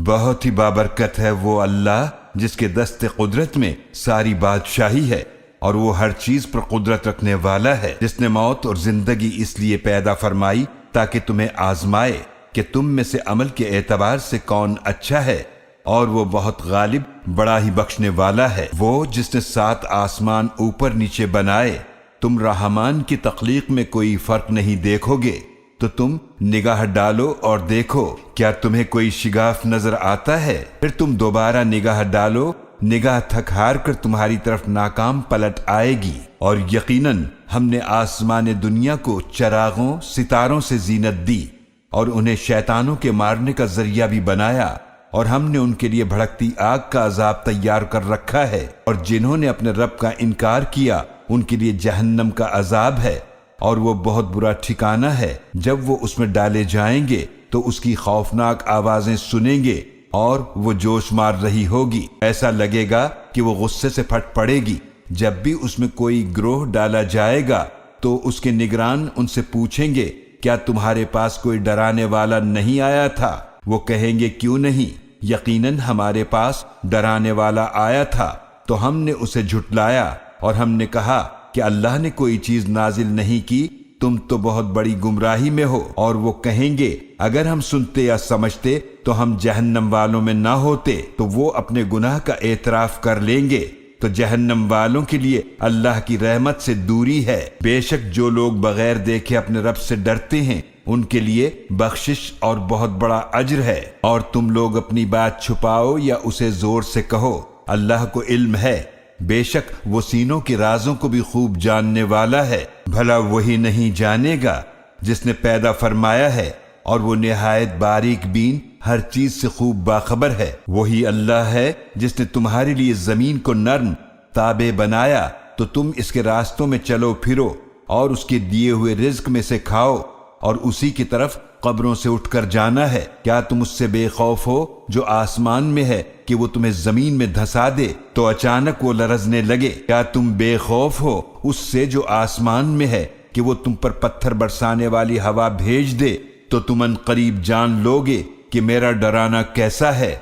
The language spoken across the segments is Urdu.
بہت ہی بابرکت ہے وہ اللہ جس کے دست قدرت میں ساری بادشاہی ہے، اور وہ ہر چیز پر قدرت رکھنے والا ہے، جس نے موت اور زندگی اس لیے پیدا فرمائی تاکہ تمہیں آزمائے کہ تم میں سے عمل کے اعتبار سے کون اچھا ہے، اور وہ بہت غالب بڑا ہی بخشنے والا ہے۔ وہ جس نے 7 آسمان اوپر نیچے بنائے، تم رحمان کی تخلیق میں کوئی فرق نہیں دیکھو گے تو تم نگاہ ڈالو اور دیکھو کیا تمہیں کوئی شگاف نظر آتا ہے؟ پھر تم دوبارہ نگاہ ڈالو، نگاہ تھک ہار کر تمہاری طرف ناکام پلٹ آئے گی۔ اور یقیناً ہم نے آسمان دنیا کو چراغوں ستاروں سے زینت دی، اور انہیں شیطانوں کے مارنے کا ذریعہ بھی بنایا، اور ہم نے ان کے لیے بھڑکتی آگ کا عذاب تیار کر رکھا ہے، اور جنہوں نے اپنے رب کا انکار کیا ان کے لیے جہنم کا عذاب ہے، اور وہ بہت برا ٹھکانہ ہے۔ جب وہ اس میں ڈالے جائیں گے تو اس کی خوفناک آوازیں سنیں گے اور وہ جوش مار رہی ہوگی، ایسا لگے گا کہ وہ غصے سے پھٹ پڑے گی۔ جب بھی اس میں کوئی گروہ ڈالا جائے گا تو اس کے نگران ان سے پوچھیں گے کیا تمہارے پاس کوئی ڈرانے والا نہیں آیا تھا؟ وہ کہیں گے کیوں نہیں، یقیناً ہمارے پاس ڈرانے والا آیا تھا تو ہم نے اسے جھٹلایا، اور ہم نے کہا کہ اللہ نے کوئی چیز نازل نہیں کی، تم تو بہت بڑی گمراہی میں ہو۔ اور وہ کہیں گے اگر ہم سنتے یا سمجھتے تو ہم جہنم والوں میں نہ ہوتے، تو وہ اپنے گناہ کا اعتراف کر لیں گے، تو جہنم والوں کے لیے اللہ کی رحمت سے دوری ہے۔ بے شک جو لوگ بغیر دیکھے اپنے رب سے ڈرتے ہیں ان کے لیے بخشش اور بہت بڑا اجر ہے۔ اور تم لوگ اپنی بات چھپاؤ یا اسے زور سے کہو، اللہ کو علم ہے، بے شک وہ سینوں کے رازوں کو بھی خوب جاننے والا ہے۔ بھلا وہی نہیں جانے گا جس نے پیدا فرمایا ہے، اور وہ نہایت باریک بین ہر چیز سے خوب باخبر ہے۔ وہی اللہ ہے جس نے تمہارے لیے زمین کو نرم تابع بنایا تو تم اس کے راستوں میں چلو پھرو، اور اس کے دیے ہوئے رزق میں سے کھاؤ، اور اسی کی طرف قبروں سے اٹھ کر جانا ہے۔ کیا تم اس سے بے خوف ہو جو آسمان میں ہے کہ وہ تمہیں زمین میں دھسا دے تو اچانک وہ لرزنے لگے؟ کیا تم بے خوف ہو اس سے جو آسمان میں ہے کہ وہ تم پر پتھر برسانے والی ہوا بھیج دے تو تم ان قریب جان لوگے کہ میرا ڈرانا کیسا ہے؟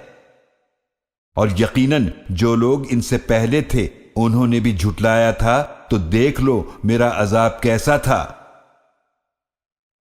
اور یقیناً جو لوگ ان سے پہلے تھے انہوں نے بھی جھٹلایا تھا، تو دیکھ لو میرا عذاب کیسا تھا۔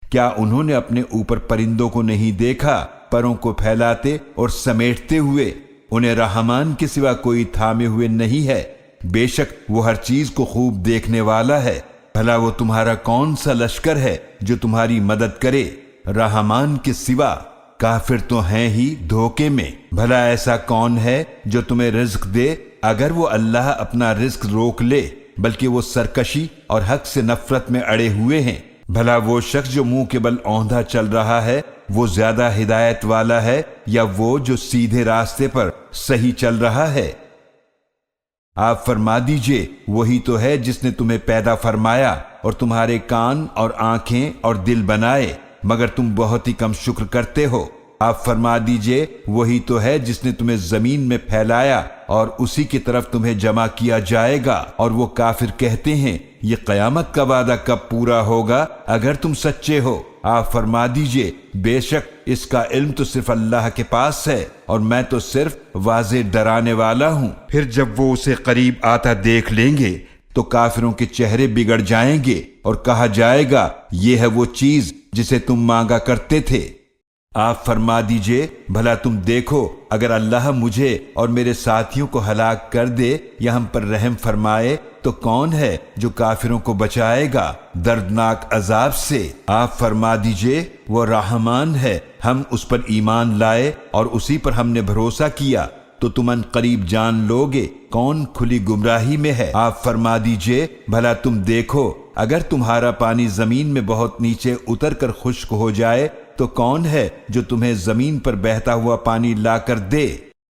کیا انہوں نے اپنے اوپر پرندوں کو نہیں دیکھا پروں کو پھیلاتے اور سمیٹتے ہوئے؟ انہیں رحمان کے سوا کوئی تھامے ہوئے نہیں ہے، بے شک وہ ہر چیز کو خوب دیکھنے والا ہے۔ بھلا وہ تمہارا کون سا لشکر ہے جو تمہاری مدد کرے رحمان کے سوا؟ کافر تو ہیں ہی دھوکے میں۔ بھلا ایسا کون ہے جو تمہیں رزق دے اگر وہ اللہ اپنا رزق روک لے، بلکہ وہ سرکشی اور حق سے نفرت میں اڑے ہوئے ہیں۔ بھلا وہ شخص جو منہ کے بل اوندھا چل رہا ہے وہ زیادہ ہدایت والا ہے، یا وہ جو سیدھے راستے پر صحیح چل رہا ہے؟ آپ فرما دیجئے وہی تو ہے جس نے تمہیں پیدا فرمایا اور تمہارے کان اور آنکھیں اور دل بنائے، مگر تم بہت ہی کم شکر کرتے ہو۔ آپ فرما دیجئے وہی تو ہے جس نے تمہیں زمین میں پھیلایا اور اسی کی طرف تمہیں جمع کیا جائے گا۔ اور وہ کافر کہتے ہیں یہ قیامت کا وعدہ کب پورا ہوگا اگر تم سچے ہو؟ آپ فرما دیجئے بے شک اس کا علم تو صرف اللہ کے پاس ہے، اور میں تو صرف واضح ڈرانے والا ہوں۔ پھر جب وہ اسے قریب آتا دیکھ لیں گے تو کافروں کے چہرے بگڑ جائیں گے، اور کہا جائے گا یہ ہے وہ چیز جسے تم مانگا کرتے تھے۔ آپ فرما دیجئے بھلا تم دیکھو اگر اللہ مجھے اور میرے ساتھیوں کو ہلاک کر دے یا ہم پر رحم فرمائے تو کون ہے جو کافروں کو بچائے گا دردناک عذاب سے؟ آپ فرما دیجئے وہ رحمان ہے، ہم اس پر ایمان لائے اور اسی پر ہم نے بھروسہ کیا، تو تم ان قریب جان لوگے کون کھلی گمراہی میں ہے۔ آپ فرما دیجئے بھلا تم دیکھو اگر تمہارا پانی زمین میں بہت نیچے اتر کر خشک ہو جائے تو کون ہے جو تمہیں زمین پر بہتا ہوا پانی لا کر دے؟